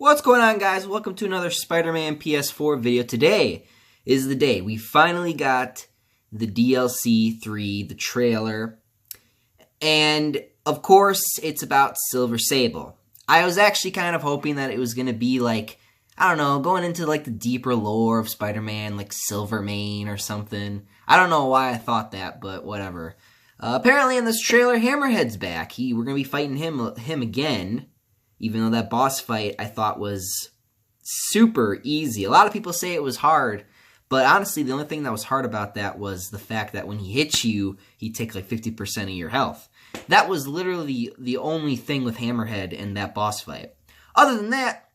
What's going on, guys? Welcome to another Spider-Man PS4 video. Today is the day we finally got the DLC 3, the trailer, and of course it's about Silver Sable. I was actually kind of hoping that it was going to be like, I don't know, going into like the deeper lore of Spider-Man, like Silvermane or something. I don't know why I thought that, but whatever. Apparently in this trailer, Hammerhead's back. We're going to be fighting him again. Even though that boss fight I thought was super easy. A lot of people say it was hard, but honestly the only thing that was hard about that was the fact that when he hits you, he takes like 50% of your health. That was literally the only thing with Hammerhead in that boss fight. Other than that,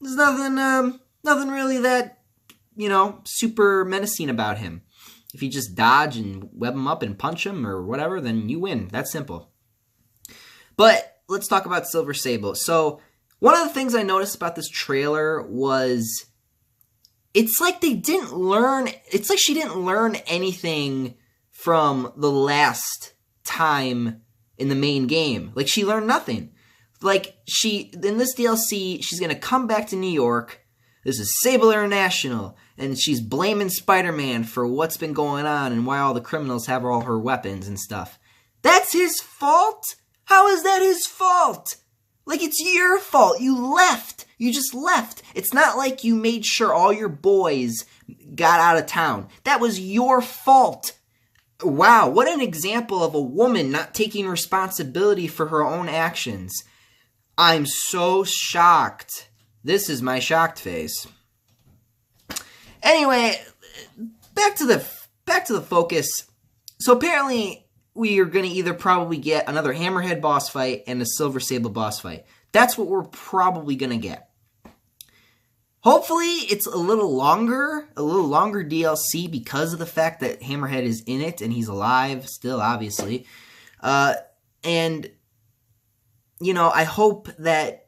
there's nothing really that, super menacing about him. If you just dodge and web him up and punch him or whatever, then you win. That's simple. But let's talk about Silver Sable. So, one of the things I noticed about this trailer was it's like she didn't learn anything from the last time in the main game. Like, she learned nothing. Like, in this DLC, she's gonna come back to New York. This is Sable International, and she's blaming Spider-Man for what's been going on and why all the criminals have all her weapons and stuff. That's his fault? How is that his fault? Like, it's your fault. You left. You just left. It's not like you made sure all your boys got out of town. That was your fault. Wow, what an example of a woman not taking responsibility for her own actions. I'm so shocked. This is my shocked face. Anyway, back to the focus. So apparently we are going to either probably get another Hammerhead boss fight and a Silver Sable boss fight. That's what we're probably going to get. Hopefully, it's a little longer DLC because of the fact that Hammerhead is in it and he's alive still, obviously. And, I hope that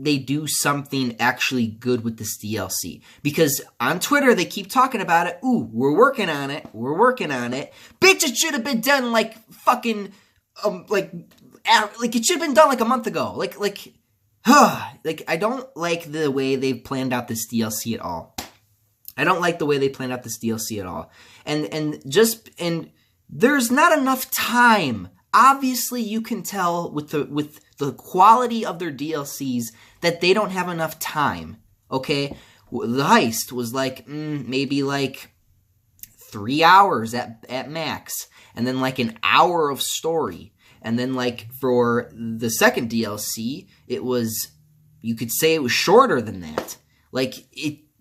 they do something actually good with this DLC. Because on Twitter, they keep talking about it. Ooh, we're working on it. We're working on it. Bitch, it should have been done like fucking, it should have been done like a month ago. Like, I don't like the way they've planned out this DLC at all. I don't like the way they planned out this DLC at all. And there's not enough time. Obviously, you can tell with the quality of their DLCs that they don't have enough time, okay? The heist was like, maybe like 3 hours at max, and then like an hour of story. And then like for the second DLC, you could say it was shorter than that. Like,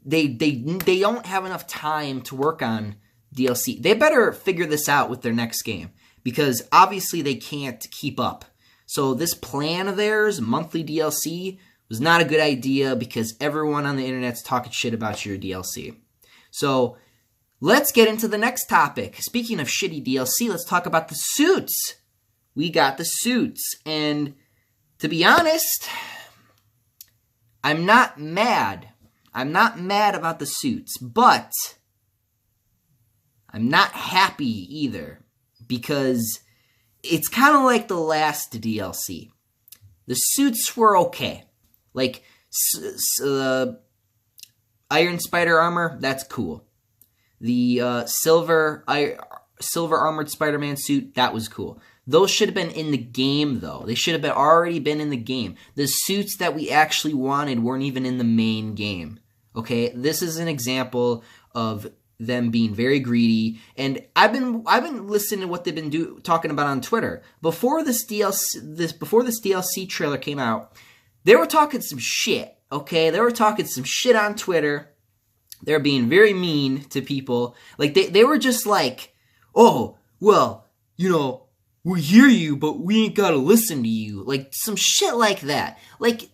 they don't have enough time to work on DLC. They better figure this out with their next game, because obviously they can't keep up. So this plan of theirs, monthly DLC, was not a good idea because everyone on the internet's talking shit about your DLC. So let's get into the next topic. Speaking of shitty DLC, let's talk about the suits. We got the suits, and to be honest, I'm not mad. I'm not mad about the suits, but I'm not happy either, because it's kind of like the last DLC. The suits were okay. Like, Iron Spider armor, that's cool. The silver armored Spider-Man suit, that was cool. Those should have been in the game, though. They should have already been in the game. The suits that we actually wanted weren't even in the main game. Okay, this is an example of them being very greedy, and I've been listening to what they've been talking about on Twitter. Before this DLC trailer came out, they were talking some shit, okay? They were talking some shit on Twitter. They were being very mean to people. Like, they were just like, oh, well, we hear you, but we ain't gotta listen to you. Like, some shit like that. Like,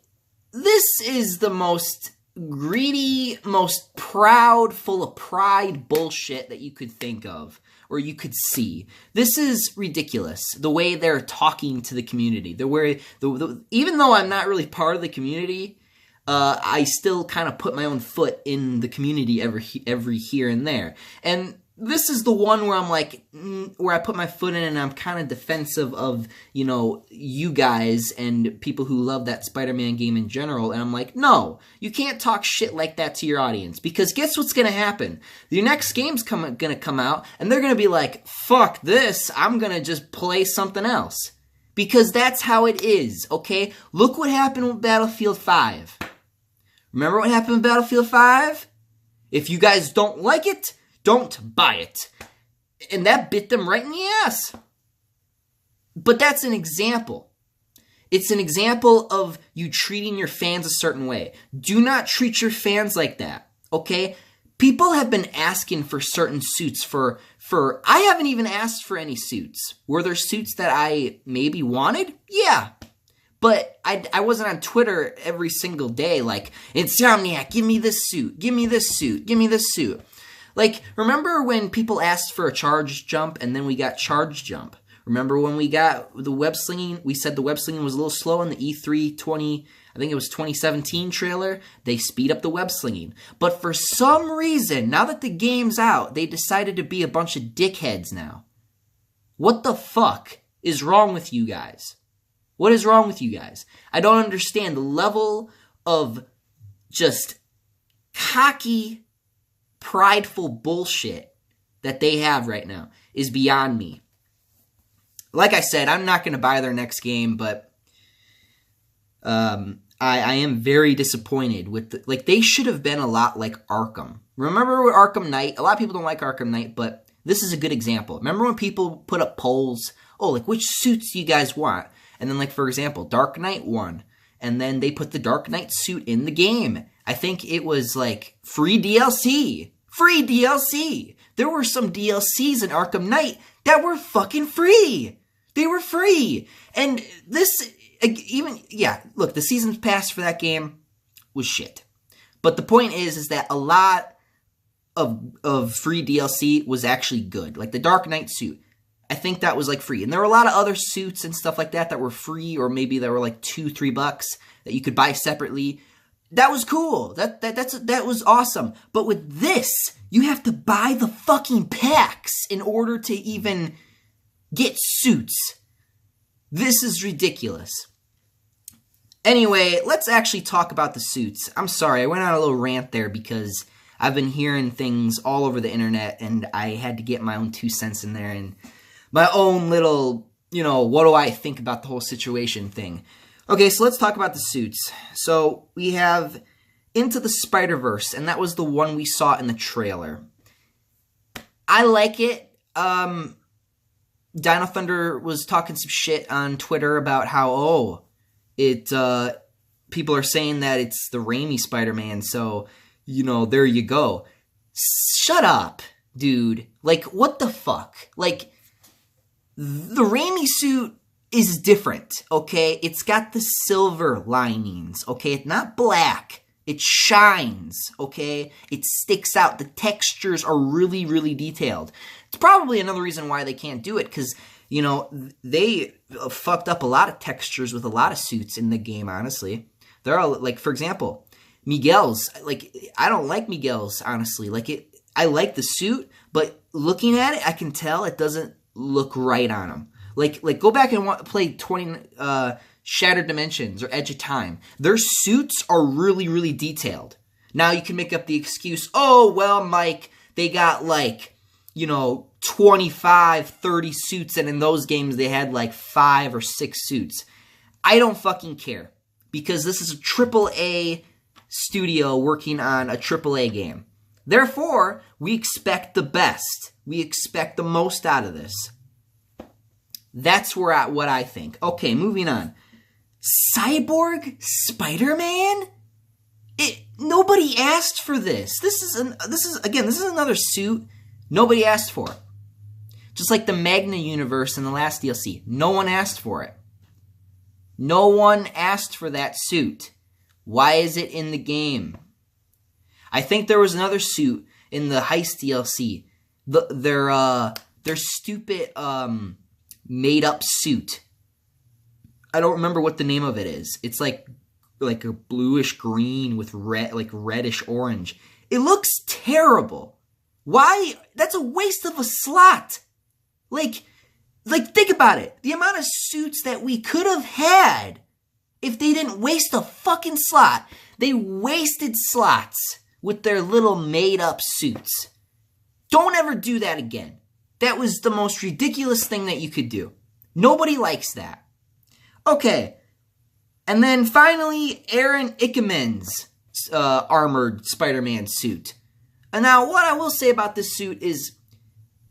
this is the most greedy, most proud, full of pride bullshit that you could think of, or you could see. This is ridiculous, the way they're talking to the community. Even though I'm not really part of the community, I still kind of put my own foot in the community every here and there. And this is the one where I'm like, where I put my foot in and I'm kind of defensive of, you know, you guys and people who love that Spider-Man game in general. And I'm like, no, you can't talk shit like that to your audience, because guess what's going to happen? Your next game's going to come out and they're going to be like, fuck this, I'm going to just play something else. Because that's how it is, okay? Look what happened with Battlefield 5. Remember what happened with Battlefield 5? If you guys don't like it, don't buy it. And that bit them right in the ass. But that's an example. It's an example of you treating your fans a certain way. Do not treat your fans like that, okay? People have been asking for certain suits for I haven't even asked for any suits. Were there suits that I maybe wanted? Yeah. But I wasn't on Twitter every single day like, Insomniac, give me this suit, give me this suit, give me this suit. Like, remember when people asked for a charge jump and then we got charge jump? Remember when we got the web slinging? We said the web slinging was a little slow in the E3 I think it was 2017 trailer. They speed up the web slinging. But for some reason, now that the game's out, they decided to be a bunch of dickheads now. What the fuck is wrong with you guys? What is wrong with you guys? I don't understand the level of just cocky, prideful bullshit that they have right now is beyond me. Like I said, I'm not going to buy their next game, but I am very disappointed with like, they should have been a lot like Arkham. Remember with Arkham Knight? A lot of people don't like Arkham Knight, but this is a good example. Remember when people put up polls? Oh, like, which suits do you guys want? And then, like, for example, Dark Knight won. And then they put the Dark Knight suit in the game. I think it was, like, free DLC. Free DLC. There were some DLCs in Arkham Knight that were fucking free. They were free. And this, look, the season pass for that game was shit. But the point is that a lot of free DLC was actually good. Like the Dark Knight suit. I think that was like free. And there were a lot of other suits and stuff like that were free, or maybe that were like $2-3 that you could buy separately. That was cool. That was awesome. But with this, you have to buy the fucking packs in order to even get suits. This is ridiculous. Anyway, let's actually talk about the suits. I'm sorry, I went on a little rant there because I've been hearing things all over the internet and I had to get my own 2 cents in there and my own little, what do I think about the whole situation thing. Okay, so let's talk about the suits. So we have Into the Spider-Verse, and that was the one we saw in the trailer. I like it. Dino Thunder was talking some shit on Twitter about how, people are saying that it's the Raimi Spider-Man, so, there you go. Shut up, dude. Like, what the fuck? Like, the Raimi suit is different, okay? It's got the silver linings, okay? It's not black. It shines, okay? It sticks out. The textures are really, really detailed. It's probably another reason why they can't do it, because, they fucked up a lot of textures with a lot of suits in the game, honestly. They're all, like, for example, Miguel's, like, I don't like Miguel's, honestly. Like, I like the suit, but looking at it, I can tell it doesn't look right on him. Like go back and play 20 Shattered Dimensions or Edge of Time. Their suits are really, really detailed. Now you can make up the excuse, oh, well, Mike, they got like, 25, 30 suits, and in those games they had like 5 or 6 suits. I don't fucking care, because this is a AAA studio working on a AAA game. Therefore, we expect the best. We expect the most out of this. That's what I think. Okay, moving on. Cyborg Spider-Man? Nobody asked for this. This is another suit nobody asked for. Just like the Magna universe in the last DLC. No one asked for it. No one asked for that suit. Why is it in the game? I think there was another suit in the Heist DLC. Their stupid made-up suit. I don't remember what the name of it is. It's like a bluish green with red, like reddish orange. It looks terrible. Why? That's a waste of a slot. Like, think about it. The amount of suits that we could have had if they didn't waste a fucking slot. They wasted slots with their little made-up suits. Don't ever do that again. That was the most ridiculous thing that you could do. Nobody likes that. Okay. And then finally, Aaron Ickerman's armored Spider-Man suit. And now, what I will say about this suit is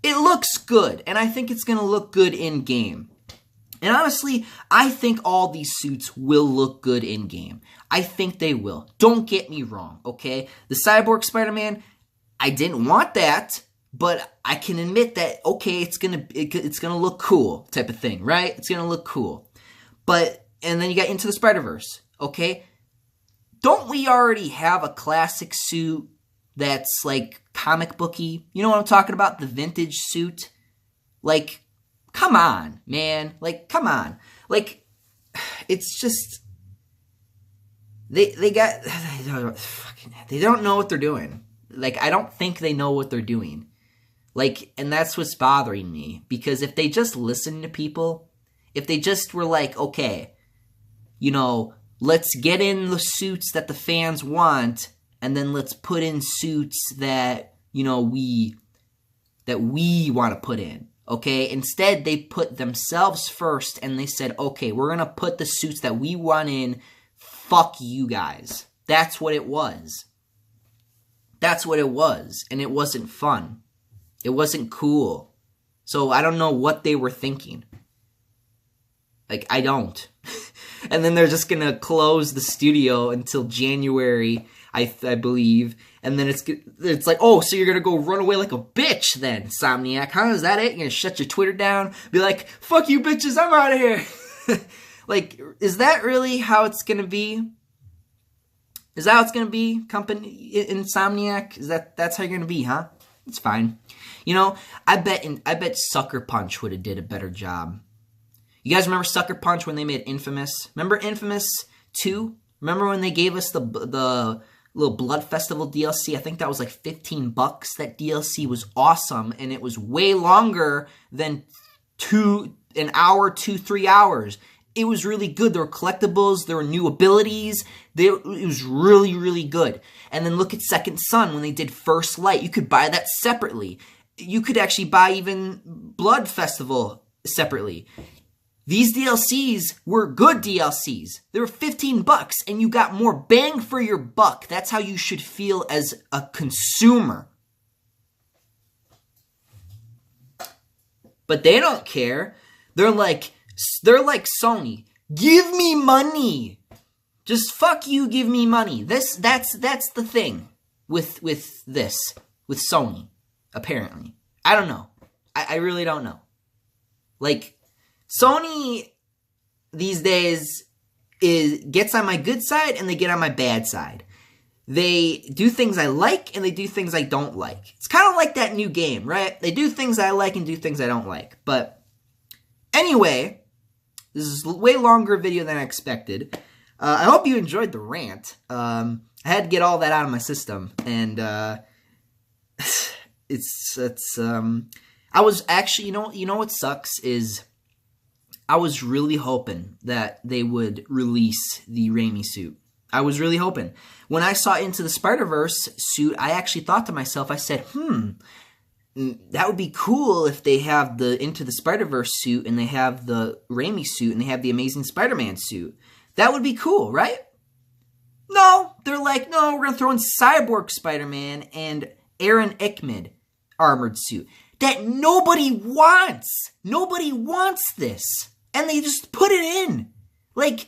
it looks good, and I think it's going to look good in-game. And honestly, I think all these suits will look good in-game. I think they will. Don't get me wrong, okay? The Cyborg Spider-Man, I didn't want that, but I can admit that, okay, it's gonna look cool type of thing, right? It's gonna look cool. But, and then you got Into the Spider-Verse, okay? Don't we already have a classic suit that's like comic booky? You know what I'm talking about? The vintage suit? Like, come on, man. Like, come on. Like, it's just, they don't know what they're doing. Like, I don't think they know what they're doing. Like, and that's what's bothering me. Because if they just listen to people, if they just were like, okay, you know, let's get in the suits that the fans want, and then let's put in suits that, you know, we want to put in. Okay, instead they put themselves first and they said, okay, we're going to put the suits that we want in. Fuck you guys. That's what it was. That's what it was. And it wasn't fun. It wasn't cool. So I don't know what they were thinking. Like, I don't. And then they're just going to close the studio until January, I believe. And then it's like, oh, so you're going to go run away like a bitch then, Insomniac. Huh? Is that it? You're going to shut your Twitter down? Be like, fuck you bitches, I'm out of here. Like, is that really how it's going to be? Is that how it's going to be, company Insomniac? That's how you're going to be, huh? It's fine. You know, I bet Sucker Punch would have did a better job. You guys remember Sucker Punch when they made Infamous? Remember Infamous 2? Remember when they gave us the little Blood Festival DLC? I think that was like $15. That DLC was awesome, and it was way longer than 3 hours. It was really good. There were collectibles. There were new abilities. It was really, really good. And then look at Second Son when they did First Light. You could buy that separately. You could actually buy even Blood Festival separately. These DLCs were good DLCs. They were $15 and you got more bang for your buck. That's how you should feel as a consumer. But they don't care. They're like Sony. Give me money. Just fuck you, give me money. That's the thing with Sony, apparently. I don't know. I really don't know. Like, Sony these days gets on my good side and they get on my bad side. They do things I like and they do things I don't like. It's kind of like that new game, right? They do things I like and do things I don't like. But anyway, this is a way longer video than I expected. I hope you enjoyed the rant. I had to get all that out of my system, and I was actually, you know what sucks is I was really hoping that they would release the Raimi suit. I was really hoping. When I saw Into the Spider-Verse suit, I actually thought to myself, I said, that would be cool if they have the Into the Spider-Verse suit and they have the Raimi suit and they have the Amazing Spider-Man suit. That would be cool, right? No, they're like, no, we're going to throw in Cyborg Spider-Man and Aaron Ickerman armored suit. That nobody wants. Nobody wants this. And they just put it in. Like,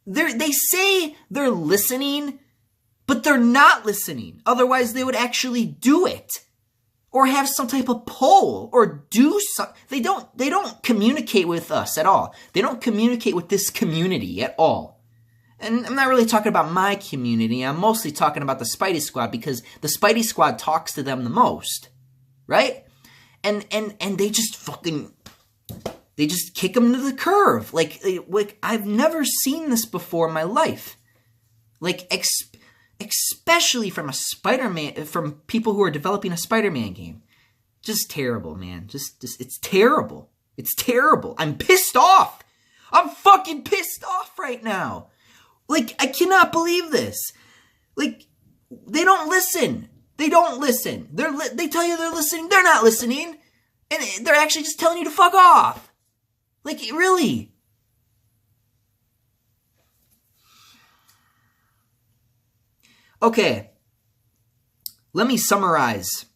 they say they're listening, but they're not listening. Otherwise, they would actually do it. Or have some type of poll, or do something. They don't communicate with us at all. They don't communicate with this community at all. And I'm not really talking about my community. I'm mostly talking about the Spidey Squad, because the Spidey Squad talks to them the most. Right? And they just they just kick them to the curb. Like I've never seen this before in my life. Like, especially from from people who are developing a Spider-Man game. Just terrible, man. Just it's terrible. It's terrible. I'm pissed off. I'm fucking pissed off right now. Like, I cannot believe this. Like, they don't listen. They don't listen. They tell you they're listening. They're not listening. And they're actually just telling you to fuck off. Like, really? Okay. Let me summarize.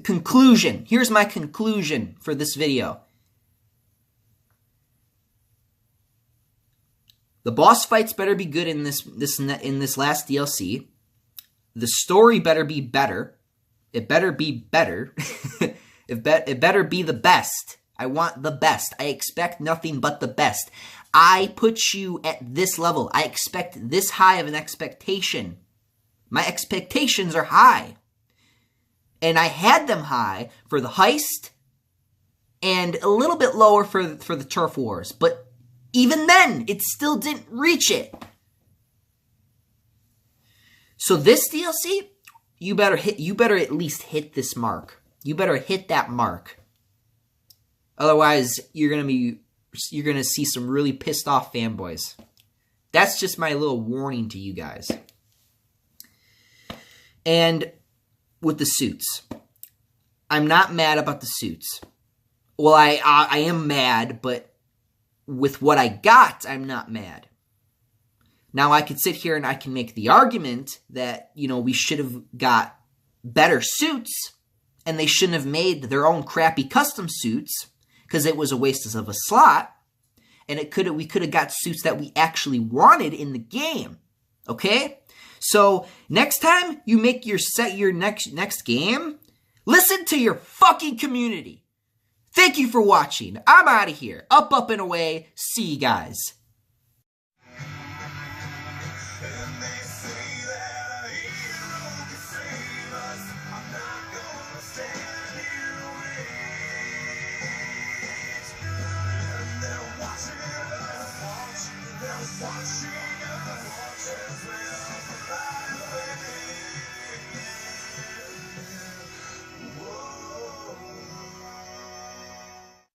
Conclusion. Here's my conclusion for this video. The boss fights better be good in this last DLC. The story better be better. It better be better. It better be the best. I want the best. I expect nothing but the best. I put you at this level. I expect this high of an expectation. My expectations are high. And I had them high for the heist and a little bit lower for the turf wars. But even then, it still didn't reach it. So this DLC, you better at least hit this mark. You better hit that mark. Otherwise, you're gonna see some really pissed off fanboys. That's just my little warning to you guys. And with the suits, I'm not mad about the suits. Well, I am mad, but with what I got, I'm not mad. Now, I could sit here and I can make the argument that, you know, we should have got better suits and they shouldn't have made their own crappy custom suits because it was a waste of a slot. And we could have got suits that we actually wanted in the game. Okay? So, next time you make your next game, listen to your fucking community. Thank you for watching. I'm out of here. Up, up, and away. See you guys. Watching us.